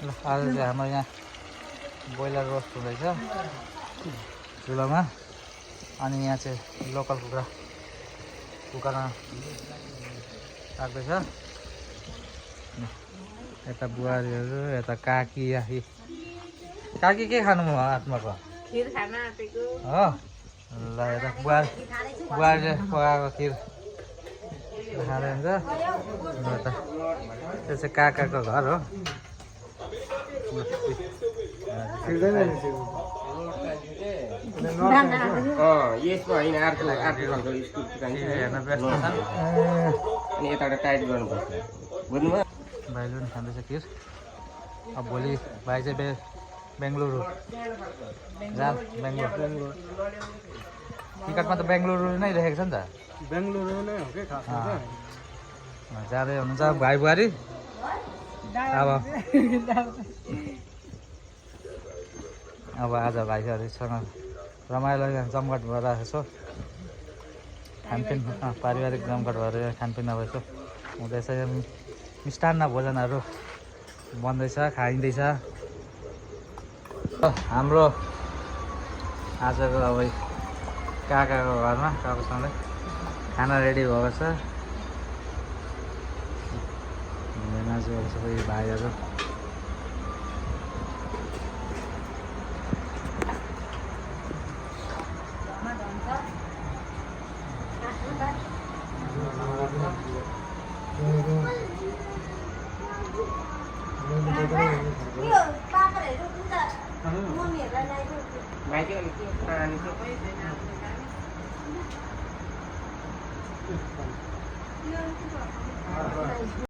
ल आज चाहिँ हाम्रो यहाँ ब्रोइलर रोस्ट हुँदैछ चुलोमा। अनि यहाँ चाहिँ लोकल कुखुरा कुकरमा राख्दैछ। यता बुहारीहरू, यता काकी आखी। काकी के खानु आत्माको? खिर खान आँटेको हो। ल यता बुहारीले पकाएको खिर खाँदै हुन्छ। यता त्यो चाहिँ काकाको घर हो। यसमा होइन अर्को खालको स्कुल हेर्न व्यस्त छन्। अनि यताबाट टाइट गर्नुपर्छ बुझ्नुभयो। भाइले पनि खाँदैछ खिर। अब भोलि भाइ चाहिँ बेङ्गलुरु जान। बेङ्गलोर टिकटमा त बेङ्गलुरु नै लेखेको छ नि त। बेङ्गलुरु नै हो कि खासमा चाहिँ। जाँदै हुनुहुन्छ भाइ बुहारी। अब आज भाइहरूसँग रमाइलो जमघट भएर यसो खानपिन पारिवारिक जमघट भएर खानपिन अब यसो हुँदैछ। मिष्टान्न भोजनहरू बन्दैछ, खाइँदैछ। हाम्रो आजको अब काकाको घरमा काकासँगै खाना रेडी भएको छ। दाजुहरू सबै भाइहरू